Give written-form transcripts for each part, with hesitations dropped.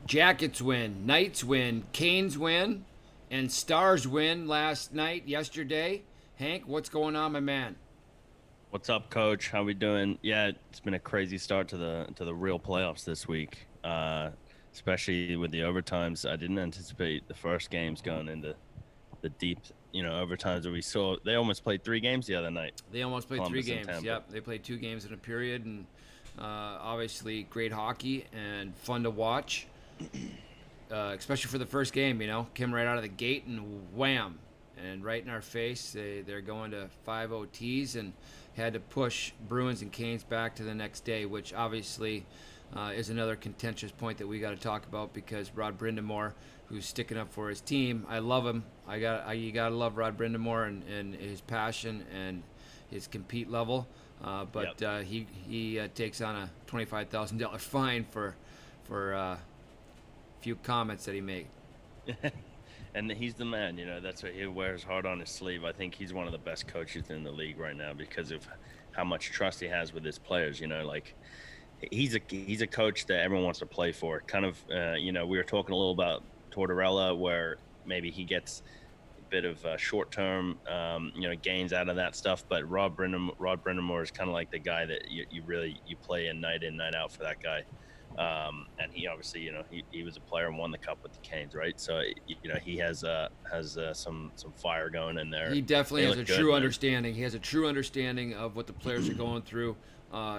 Jackets win, Knights win, Canes win, and Stars win yesterday. Hank, what's going on, my man? What's up, Coach? How we doing? Yeah, it's been a crazy start to the real playoffs this week. Especially with the overtimes. I didn't anticipate the first games going into the deep, overtimes that we saw. They almost played three games the other night, They almost played three Columbus and games. Tampa. Yep, they played two games in a period, and obviously great hockey and fun to watch, especially for the first game. Came right out of the gate and wham, and right in our face. They're going to five OTs and had to push Bruins and Canes back to the next day, which obviously is another contentious point that we got to talk about because Rod Brindamore, who's sticking up for his team, I love him. You gotta love Rod Brindamore and his passion and his compete level. But Yep. he takes on a $25,000 fine for a few comments that he made. And he's the man, that's what he wears hard on his sleeve. I think he's one of the best coaches in the league right now because of how much trust he has with his players. Like he's a coach that everyone wants to play for. Kind of, we were talking a little about Tortorella, where maybe he gets a bit of short-term, gains out of that stuff. But Rod Brindamore is kind of like the guy that you play in, night out for that guy. And he obviously, he was a player and won the cup with the Canes, right? So, he has some fire going in there. He definitely They has look a good, true man. understanding. He has a true understanding of what the players are going through.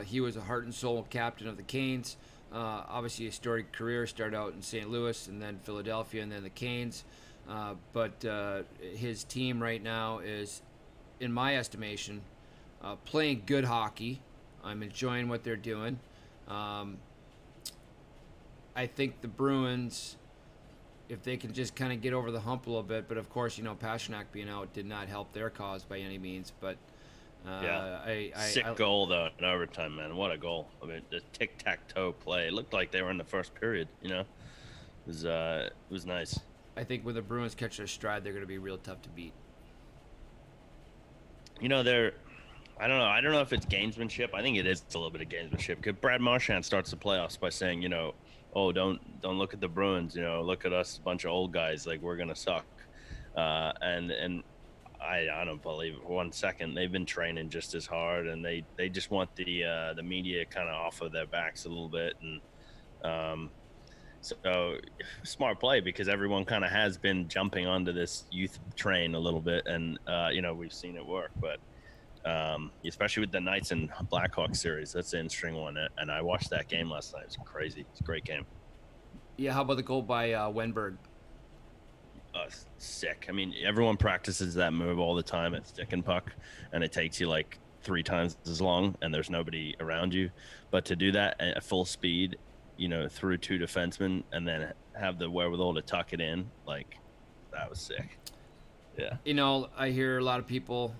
He was a heart and soul captain of the Canes. Obviously, a storied career. Started out in St. Louis and then Philadelphia and then the Canes. But his team right now is, in my estimation, playing good hockey. I'm enjoying what they're doing. Um, I think the Bruins, if they can just kind of get over the hump a little bit, but of course, Pasternak being out did not help their cause by any means. But Yeah. Sick goal, though, in overtime, man. What a goal. I mean, the tic-tac-toe play. It looked like they were in the first period. It was nice. I think when the Bruins catch their stride, they're going to be real tough to beat. They're I don't know. I don't know if it's gamesmanship. I think it is a little bit of gamesmanship. Because Brad Marchand starts the playoffs by saying, oh, don't look at the Bruins. Look at us, a bunch of old guys. Like we're gonna suck. And I don't believe it for 1 second. They've been training just as hard, and they just want the media kind of off of their backs a little bit, and so smart play because everyone kind of has been jumping onto this youth train a little bit, and we've seen it work, but. Especially with the Knights and Blackhawks series. That's an interesting one. And I watched that game last night. It was crazy. It's a great game. Yeah, how about the goal by Wenberg? Sick. I mean, everyone practices that move all the time at stick and puck, and it takes you like 3 times as long, and there's nobody around you. But to do that at full speed, through two defensemen, and then have the wherewithal to tuck it in, like, that was sick. Yeah. I hear a lot of people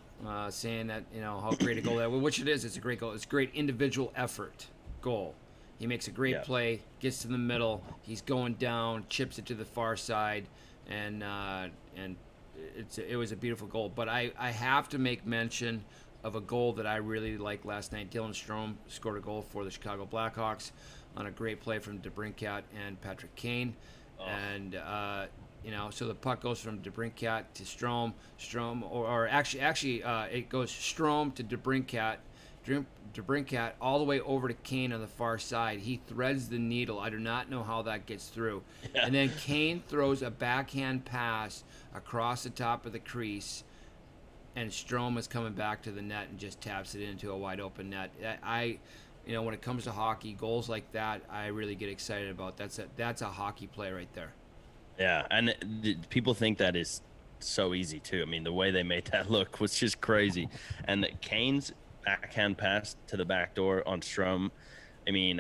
saying that how great a goal that was, which it is. It's a great goal. It's a great individual effort goal. He makes a great Yeah. play, gets to the middle, he's going down, chips it to the far side, and it was a beautiful goal. But I have to make mention of a goal that I really liked last night. Dylan Strome scored a goal for the Chicago Blackhawks on a great play from DeBrincat and Patrick Kane, Oh. and so the puck goes from DeBrincat to Strome, or actually, it goes Strome to DeBrincat all the way over to Kane on the far side. He threads the needle. I do not know how that gets through. Yeah. And then Kane throws a backhand pass across the top of the crease, and Strome is coming back to the net and just taps it into a wide open net. When it comes to hockey, goals like that, I really get excited about. That's a hockey play right there. Yeah, and people think that is so easy too. I mean, the way they made that look was just crazy. And Kane's backhand pass to the back door on Strom, I mean,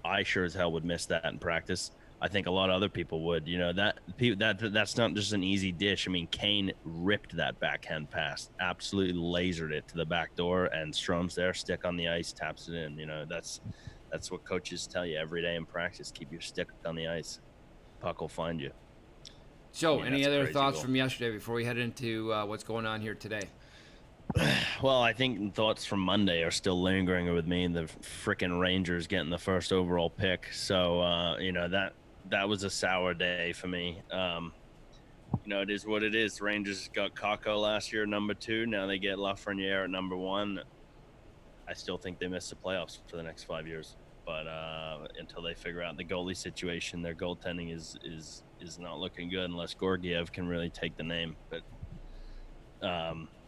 I sure as hell would miss that in practice. I think a lot of other people would. That's not just an easy dish. I mean, Kane ripped that backhand pass, absolutely lasered it to the back door, and Strom's there, stick on the ice, taps it in. That's what coaches tell you every day in practice. Keep your stick on the ice. Puck will find you. I So, mean, any that's a other crazy thoughts goal. from yesterday before we head into what's going on here today? Well, I think thoughts from Monday are still lingering with me. The freaking Rangers getting the first overall pick. So, that that was a sour day for me. It is what it is. Rangers got Kako last year, number two. Now they get Lafreniere at number one. I still think they miss the playoffs for the next 5 years. But until they figure out the goalie situation, their goaltending is not looking good unless Gorgiev can really take the name. But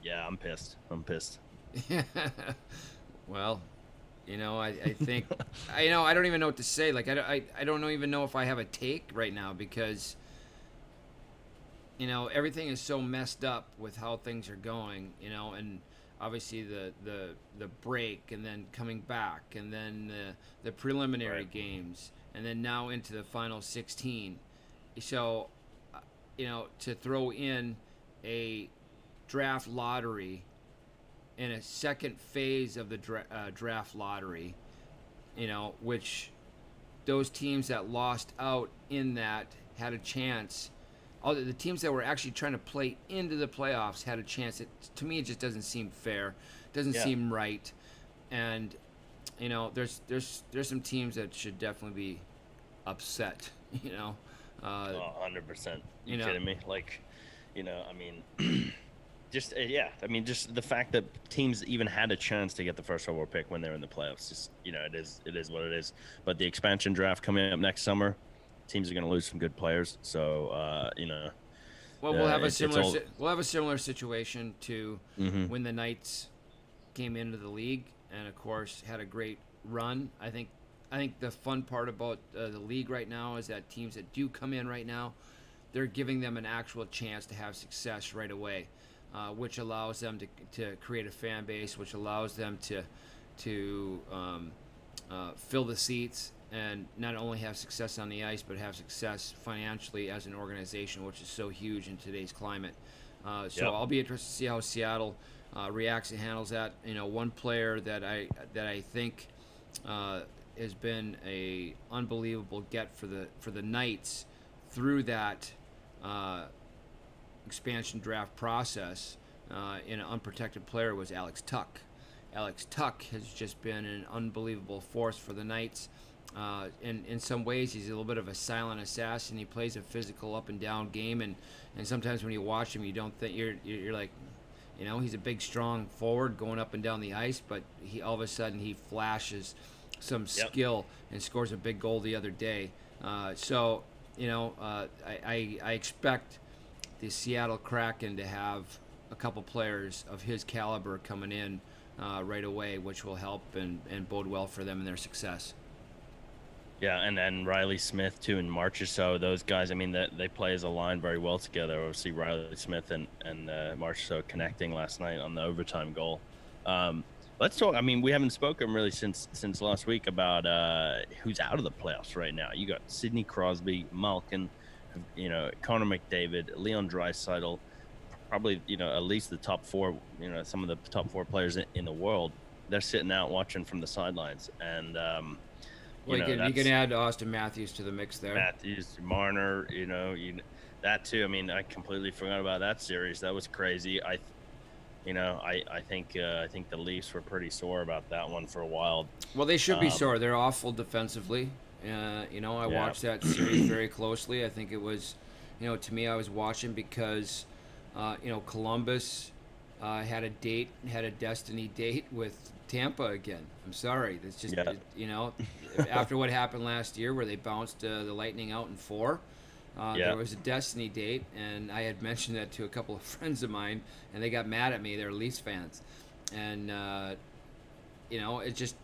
yeah, I'm pissed. I'm pissed. Well, I think I don't even know what to say. Like I don't even know if I have a take right now because everything is so messed up with how things are going. And obviously the break and then coming back and then the preliminary Right. games and then now into the final 16. So to throw in a draft lottery in a second phase of the draft lottery, which those teams that lost out in that had a chance. All the teams that were actually trying to play into the playoffs had a chance. To me, it just doesn't seem fair. Doesn't Yeah. seem right. And there's some teams that should definitely be upset. Uh, 100%. You you know, kidding me? Like, I mean, just yeah. I mean, just the fact that teams even had a chance to get the first overall pick when they're in the playoffs. Just it is what it is. But the expansion draft coming up next summer, teams are going to lose some good players. So well, we'll have a it's similar all. situation to Hmm. when the Knights came into the league and of course had a great run. I think the fun part about the league right now is that teams that do come in right now, they're giving them an actual chance to have success right away, which allows them to create a fan base, which allows them to fill the seats and not only have success on the ice, but have success financially as an organization, which is so huge in today's climate. So Yep. I'll be interested to see how Seattle reacts and handles that. One player that I think uh, has been a unbelievable get for the Knights through that uh, expansion draft process in an unprotected player was Alex Tuck. Alex Tuck has just been an unbelievable force for the Knights. In some ways, he's a little bit of a silent assassin. He plays a physical up and down game, and sometimes when you watch him, you don't think you're like, he's a big, strong forward going up and down the ice, but he all of a sudden he flashes some Yep. skill and scores a big goal the other day. I expect the Seattle Kraken to have a couple players of his caliber coming in right away, which will help and bode well for them in their success. Yeah, and then Riley Smith too, and Marchessault. Those guys, I mean, they play as a line very well together. Obviously, Riley Smith and Marchessault connecting last night on the overtime goal. Let's talk. I mean, we haven't spoken really since last week about who's out of the playoffs right now. You got Sidney Crosby, Malkin, Connor McDavid, Leon Draisaitl, probably at least the top four. Some of the top four players in the world. They're sitting out watching from the sidelines, and Well, you can that's add Austin Matthews to the mix there. Matthews, Marner, that too. I mean, I completely forgot about that series. That was crazy. I think the Leafs were pretty sore about that one for a while. Well, they should be Um, sore. They're awful defensively. I yeah, watched that series very closely. I think it was, to me, I was watching because, Columbus had a destiny date with Tampa again. I'm sorry. That's just, yeah, after what happened last year where they bounced the Lightning out in four. yeah, There was a destiny date, and I had mentioned that to a couple of friends of mine, and they got mad at me. They're Leafs fans, and it just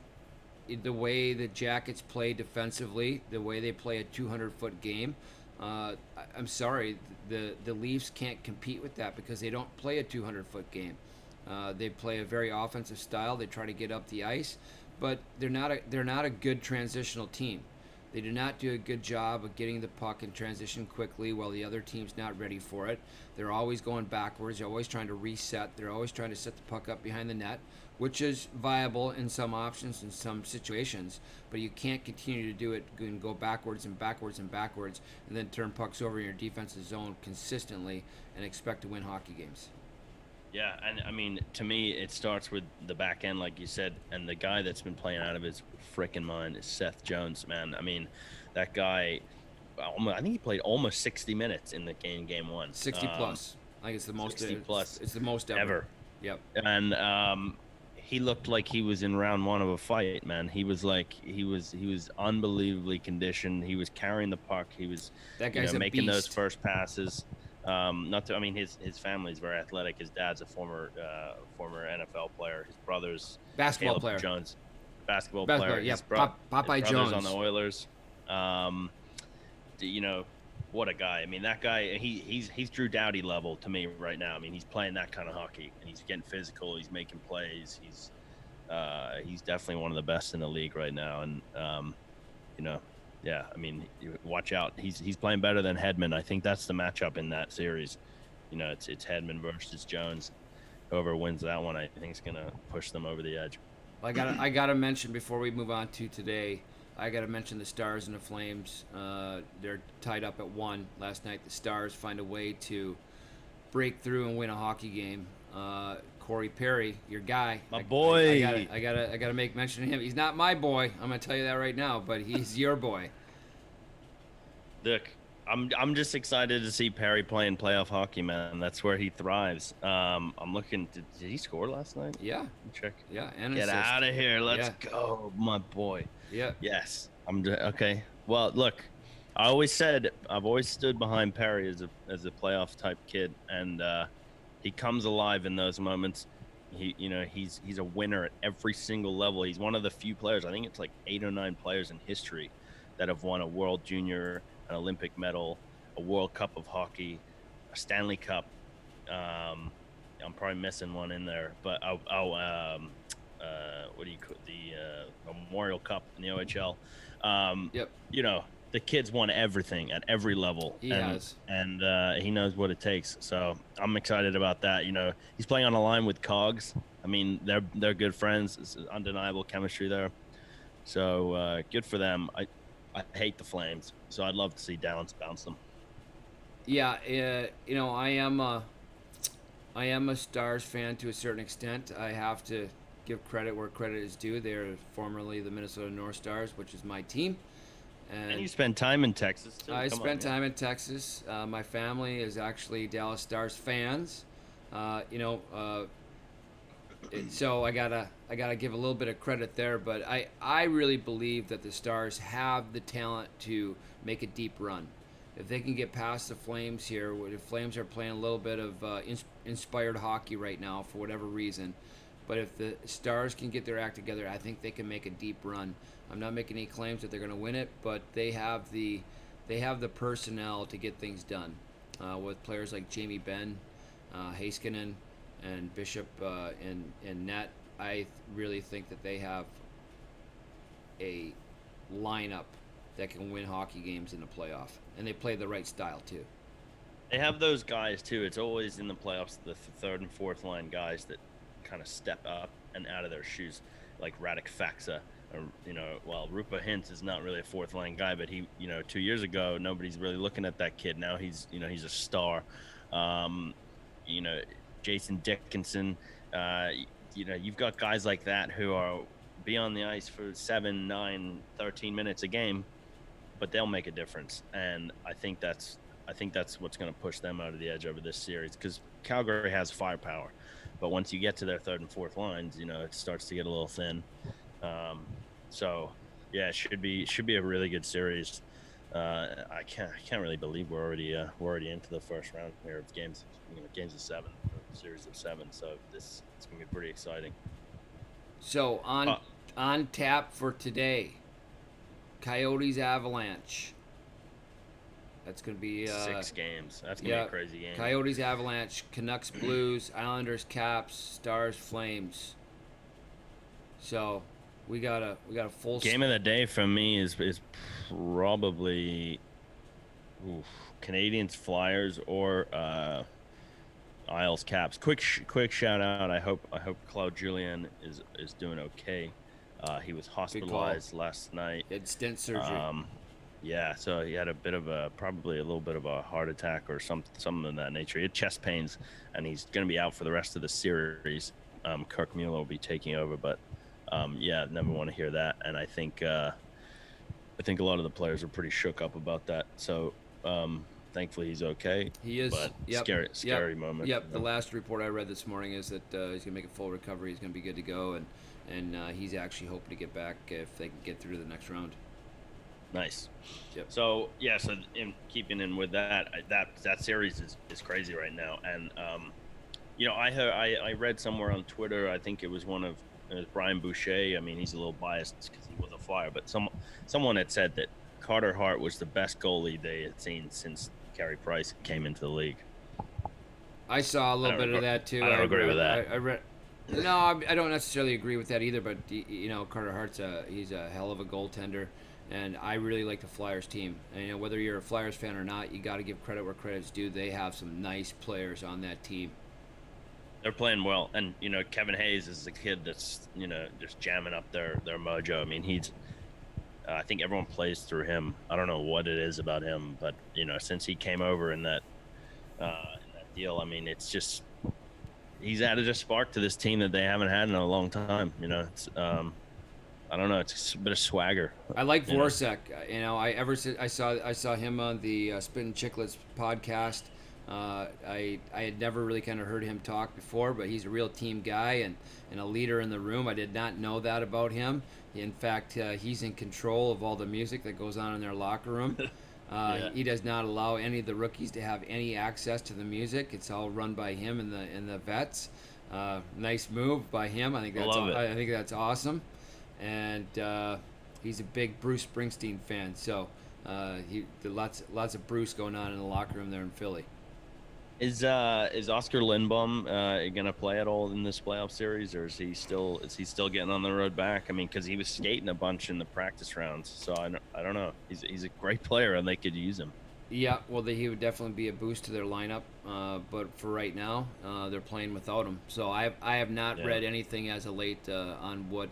the way the Jackets play defensively, the way they play a 200-foot game. I'm sorry, the Leafs can't compete with that because they don't play a 200-foot game. They play a very offensive style. They try to get up the ice, but they're not a good transitional team. They do not do a good job of getting the puck in transition quickly while the other team's not ready for it. They're always going backwards. They're always trying to reset. They're always trying to set the puck up behind the net, which is viable in some options in some situations. But you can't continue to do it and go backwards and backwards and backwards and then turn pucks over in your defensive zone consistently and expect to win hockey games. yeah. And I mean, to me, it starts with the back end, like you said, and the guy that's been playing out of his freaking mind is Seth Jones, man. I mean, that guy. I think he played almost 60 minutes in the game one. 60 plus. I think it's the most. 60 plus It's the most ever. ever. Yep. And he looked like he was in round one of a fight, man. He was like he was unbelievably conditioned. He was carrying the puck. He was, That guy's a making those beast. first passes. Not to, I mean, his family's very athletic. His dad's a former NFL player. His brother's Basketball Caleb player. Jones, basketball Basketball. player. Yeah. His, Popeye his brother's on Jones. the Oilers. Um, you know, what a guy. I mean, that guy, he's Drew Doughty level to me right now. I mean, he's playing that kind of hockey, and he's getting physical. He's making plays. He's definitely one of the best in the league right now. And you know, yeah, I mean, watch out. He's playing better than Hedman. I think that's the matchup in that series. It's Hedman versus Jones. Whoever wins that one, I think is gonna push them over the edge. I gotta mention before we move on to today. I gotta mention the Stars and the Flames. They're tied up at 1 last night. The Stars find a way to break through and win a hockey game. Corey Perry, your guy, My boy. I gotta make mention of him. He's not my boy. I'm gonna tell you that right now, but he's your boy. Look, I'm just excited to see Perry playing playoff hockey, man. That's where he thrives. I'm looking. Did he score last night? Yeah, Check. yeah, and Get assist. out of here. Let's Yeah. go, my boy. Yeah, Yes. Okay. Well, look, I've always stood behind Perry as a playoff type kid, and he comes alive in those moments. He's a winner at every single level. He's one of the few players. I think it's like 8 or 9 players in history that have won a World Junior, an Olympic medal, a World Cup of hockey, a Stanley Cup. I'm probably missing one in there, but what do you call the Memorial Cup in the OHL? yep, The kid's won everything at every level. he has. And he knows what it takes. So I'm excited about that. He's playing on a line with Cogs. I mean, they're good friends. It's undeniable chemistry there. So good for them. I hate the Flames, so I'd love to see Dallas bounce them. Yeah, I am a Stars fan to a certain extent. I have to give credit where credit is due. They're formerly the Minnesota North Stars, which is my team. And you spend time in Texas, too. I spent time in Texas. My family is actually Dallas Stars fans. So I gotta give a little bit of credit there, but I really believe that the Stars have the talent to make a deep run. If they can get past the Flames here, the Flames are playing a little bit of inspired hockey right now for whatever reason. But if the Stars can get their act together, I think they can make a deep run. I'm not making any claims that they're going to win it, but they have the personnel to get things done with players like Jamie Benn, Heiskanen, and Bishop and Net. I really think that they have a lineup that can win hockey games in the playoff, and they play the right style too. They have those guys too. It's always in the playoffs, the third and fourth line guys that kind of step up and out of their shoes, like Radek Faksa. Or, Rupa Hintz is not really a fourth line guy, but he, 2 years ago, nobody's really looking at that kid. Now he's a star. Jason Dickinson. You've got guys like that who are be on the ice for 7, 9, 13 minutes a game, but they'll make a difference. And I think that's what's going to push them out of the edge over this series, because Calgary has firepower, but once you get to their third and fourth lines, it starts to get a little thin. So yeah, it should be a really good series. I can't really believe we're already into the first round here of games. Games of 7, series of 7. So it's gonna be pretty exciting. So on tap for today, Coyotes Avalanche. That's gonna be 6 games. That's gonna be a crazy game. Coyotes Avalanche, Canucks Blues, Islanders Caps, Stars Flames. So we got a full game of the day for me is probably Canadians Flyers or Isles Caps. Quick shout out. I hope Claude Julien is doing okay. He was hospitalized last night. He had stent surgery. Yeah, so he had probably a little bit of a heart attack or something of that nature. He had chest pains, and he's going to be out for the rest of the series. Kirk Mueller will be taking over, but never want to hear that. And I think I think a lot of the players are pretty shook up about that. So thankfully he's okay. He is. But Yep. Yep. scary moment. Yep. You The know? last report I read this morning is that he's gonna make a full recovery. He's gonna be good to go, and he's actually hoping to get back if they can get through to the next round. Nice. Yep. So yeah, so in keeping in with that, that series is crazy right now, and I read somewhere on Twitter, I think it was Brian Boucher. I mean, he's a little biased because he was a Flyer, but someone had said that Carter Hart was the best goalie they had seen since Carey Price came into the league. I saw a little bit of that too. I don't agree with that. I read. No, I don't necessarily agree with that either. But Carter Hart's he's a hell of a goaltender, and I really like the Flyers team. And whether you're a Flyers fan or not, you got to give credit where credit's due. They have some nice players on that team. They're playing well, and Kevin Hayes is a kid that's just jamming up their mojo. I mean, he's. I think everyone plays through him. I don't know what it is about him, but since he came over in that deal, I mean, it's just he's added a spark to this team that they haven't had in a long time. It's I don't know, it's a bit of swagger. I like Voracek. I saw him on the Spittin' Chicklets podcast. I had never really kind of heard him talk before, but he's a real team guy and a leader in the room. I did not know that about him. In fact, he's in control of all the music that goes on in their locker room. Yeah. He does not allow any of the rookies to have any access to the music. It's all run by him and the vets. Nice move by him. I think that's awesome. And he's a big Bruce Springsteen fan. So lots of Bruce going on in the locker room there in Philly. Is Oscar Lindblom gonna play at all in this playoff series, or is he still getting on the road back? I mean, because he was skating a bunch in the practice rounds, so I don't know. He's a great player, and they could use him. Yeah, well, he would definitely be a boost to their lineup. But for right now, they're playing without him. So I have not read anything as of late on what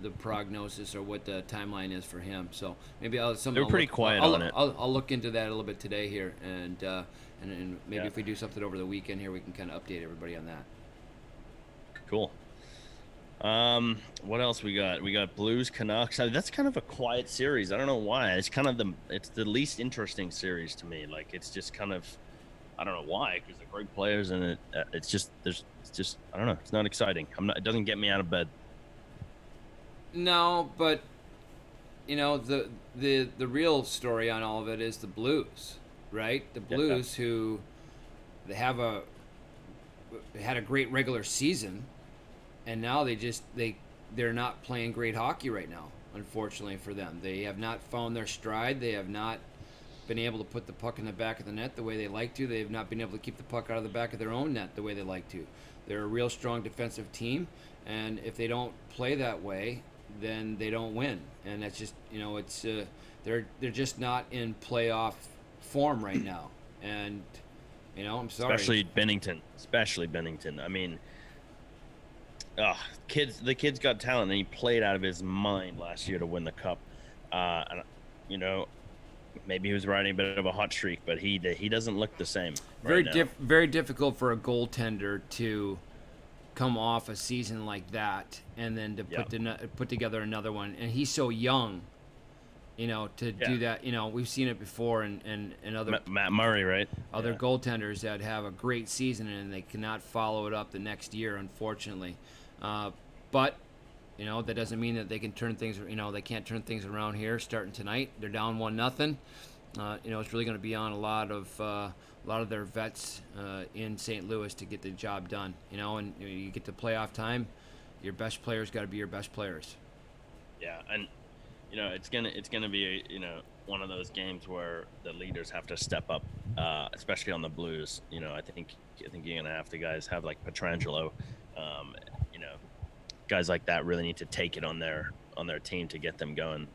the prognosis or what the timeline is for him. So maybe They're pretty quiet on it. I'll look into that a little bit today here, and maybe if we do something over the weekend here, we can kind of update everybody on that. Cool. What else we got? We got Blues Canucks. That's kind of a quiet series. I don't know why. It's kind of it's the least interesting series to me. Like it's just kind of, I don't know why, because they're great players, and it's just I don't know. It's not exciting. It doesn't get me out of bed. No, but the real story on all of it is the Blues, right? The Blues who they had a great regular season, and now they're not playing great hockey right now. Unfortunately for them, they have not found their stride. They have not been able to put the puck in the back of the net the way they like to. They have not been able to keep the puck out of the back of their own net the way they like to. They're a real strong defensive team, and if they don't play that way, then they don't win. And that's just it's they're just not in playoff form right now. And I'm sorry. Especially Bennington. I mean, the kid's got talent, and he played out of his mind last year to win the cup. And maybe he was riding a bit of a hot streak, but he doesn't look the same. Very difficult for a goaltender to come off a season like that and then to put together another one. And he's so young, to do that. We've seen it before in other Matt Murray, right? Other goaltenders that have a great season and they cannot follow it up the next year, unfortunately. But that doesn't mean that they can turn things. They can't turn things around here starting tonight. They're down 1-0. It's really going to be on a lot of their vets in St. Louis to get the job done. And you get to playoff time, your best players got to be your best players. Yeah, and it's gonna be one of those games where the leaders have to step up, especially on the Blues. I think you're gonna have to have like Pietrangelo, guys like that really need to take it on their team to get them going.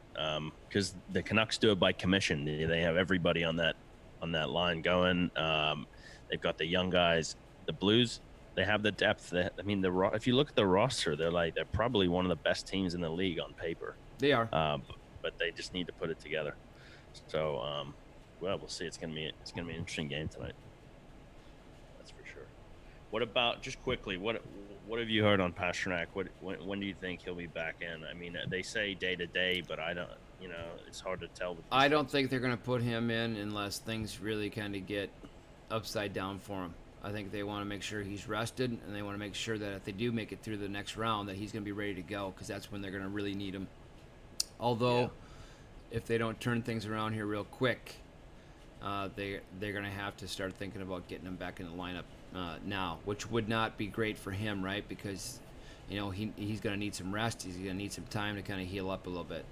Because the Canucks do it by commission. They have everybody on that line going. They've got the young guys. The Blues, they have the depth. If you look at the roster, they're probably one of the best teams in the league on paper. They are. But they just need to put it together. So, we'll see. It's gonna be an interesting game tonight. That's for sure. What about, just quickly, what have you heard on Pastrnak? When do you think he'll be back in? I mean, they say day to day, but it's hard to tell with these I don't things. think they're going to put him in unless things really kind of get upside down for him. I think they want to make sure he's rested, and they want to make sure that if they do make it through the next round, that he's going to be ready to go, because that's when they're going to really need him. Yeah. Although, if they don't turn things around here real quick, they're going to have to start thinking about getting him back in the lineup now, which would not be great for him, right? Because he's going to need some rest. He's going to need some time to kind of heal up a little bit.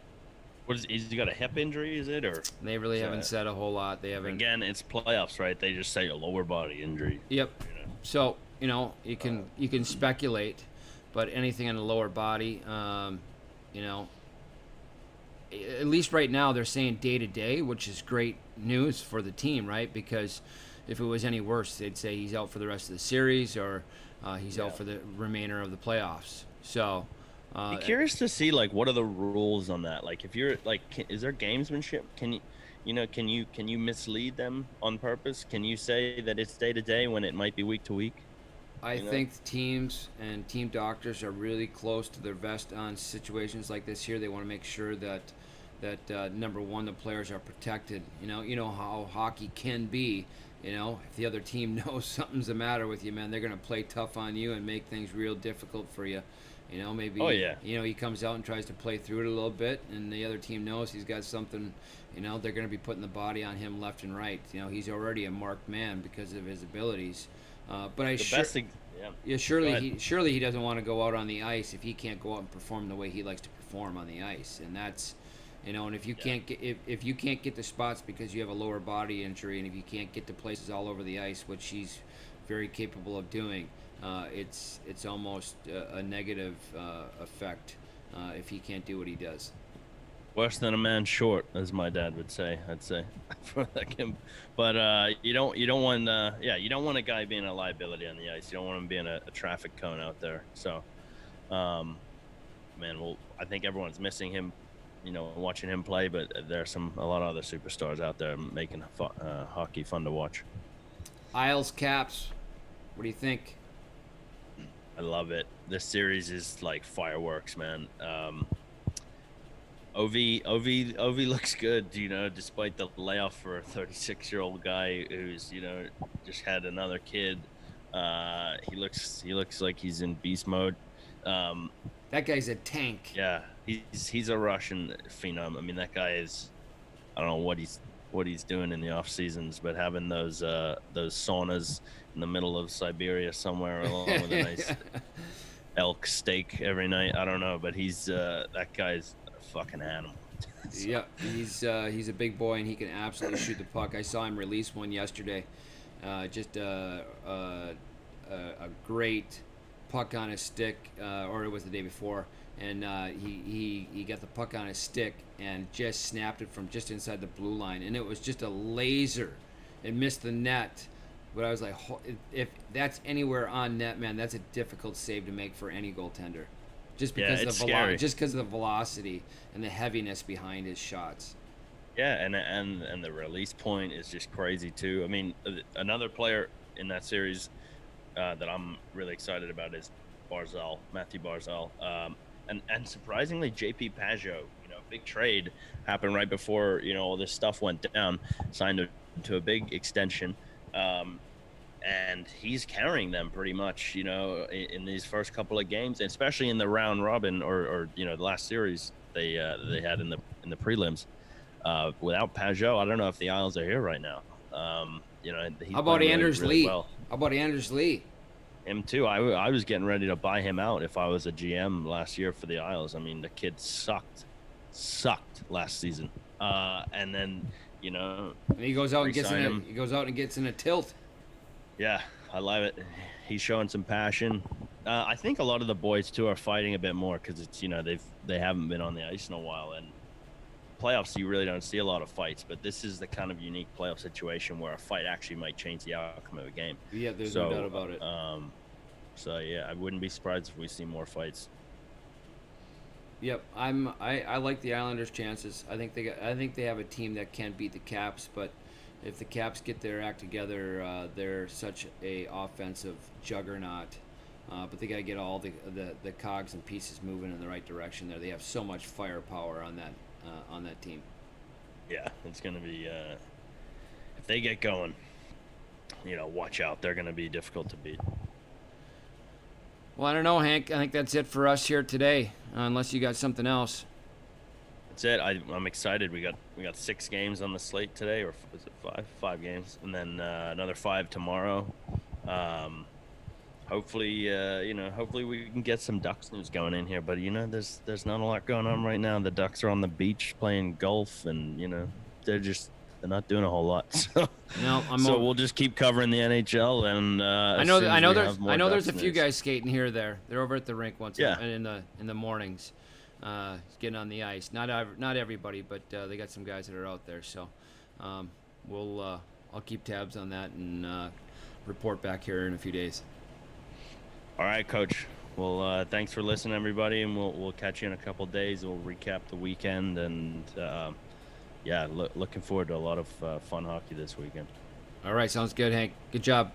What is he got a hip injury? Is it or? They really haven't said a whole lot. They haven't. Again, it's playoffs, right? They just say a lower body injury. Yep. So you can speculate, but anything in the lower body, you know, at least right now they're saying day to day, which is great news for the team, right? Because if it was any worse, they'd say he's out for the rest of the series or he's out for the remainder of the playoffs. So. Be curious to see like what are the rules on that. Like if you're like, is there gamesmanship? Can you mislead them on purpose? Can you say that it's day to day when it might be week to week? I think teams and team doctors are really close to their vest on situations like this here. They want to make sure that number one, the players are protected. You know how hockey can be. If the other team knows something's the matter with you, man, they're gonna play tough on you and make things real difficult for you. Maybe. Oh yeah. He comes out and tries to play through it a little bit, and the other team knows he's got something. They're going to be putting the body on him left and right. He's already a marked man because of his abilities. But surely he doesn't want to go out on the ice if he can't go out and perform the way he likes to perform on the ice, and that's. And if you can't get if you can't get to spots because you have a lower body injury, and if you can't get to places all over the ice, which he's very capable of doing, it's almost a negative effect if he can't do what he does. Worse than a man short, as my dad would say. I'd say for like him, but you don't want you don't want a guy being a liability on the ice. You don't want him being a traffic cone out there. So, man, well, I think everyone's missing him. Watching him play, but there's a lot of other superstars out there making hockey fun to watch. Isles Caps, what do you think? I love it. This series is like fireworks, man. Ov looks good, despite the layoff for a 36-year-old guy who's just had another kid. He looks like he's in beast mode. That guy's a tank. Yeah, he's a Russian phenom. I mean, that guy is. I don't know what he's doing in the off seasons, but having those saunas in the middle of Siberia somewhere, along with a nice elk steak every night. I don't know, but he's that guy's a fucking animal. So. Yeah, he's a big boy and he can absolutely shoot the puck. I saw him release one yesterday. Just a great puck on his stick, or it was the day before, and he got the puck on his stick and just snapped it from just inside the blue line, and it was just a laser. It missed the net, but I was like, if that's anywhere on net, man, that's a difficult save to make for any goaltender, just because of the velocity and the heaviness behind his shots. Yeah, and the release point is just crazy too. I mean, another player in that series that I'm really excited about is Matthew Barzal, and surprisingly JP Pageau. Big trade happened right before all this stuff went down. Signed to a big extension, and he's carrying them pretty much. In these first couple of games, especially in the round robin or the last series they had in the prelims. Without Pageau, I don't know if the Isles are here right now. He's How about Anders really Lee? Well. How about Anders Lee? Him too. I was getting ready to buy him out if I was a GM last year for the Isles. I mean, the kid sucked last season. And then and he goes out and gets in a tilt. Yeah, I love it. He's showing some passion. I think a lot of the boys too are fighting a bit more because it's they haven't been on the ice in a while, and playoffs you really don't see a lot of fights, but this is the kind of unique playoff situation where a fight actually might change the outcome of a game. Yeah, there's no doubt about it. So yeah, I wouldn't be surprised if we see more fights. Yep, I like the Islanders' chances. I think they have a team that can beat the Caps, but if the Caps get their act together, they're such a offensive juggernaut. But they got to get all the cogs and pieces moving in the right direction there. They have so much firepower on on that team. Yeah, it's going to be if they get going, watch out. They're going to be difficult to beat. Well, I don't know, Hank. I think that's it for us here today, unless you got something else. That's it. I'm excited. We got 6 games on the slate today, or was it 5? 5 games, and then another 5 tomorrow. Hopefully, hopefully we can get some Ducks news going in here. But there's not a lot going on right now. The Ducks are on the beach playing golf, and they're not doing a whole lot. So, No, we'll just keep covering the NHL, and I know. I know. There's a few guys skating here or there. They're over at the rink once in the mornings, getting on the ice. Not everybody, but they got some guys that are out there. So, I'll keep tabs on that and report back here in a few days. All right, Coach. Well, thanks for listening, everybody, and we'll catch you in a couple days. We'll recap the weekend, and looking forward to a lot of fun hockey this weekend. All right, sounds good, Hank. Good job.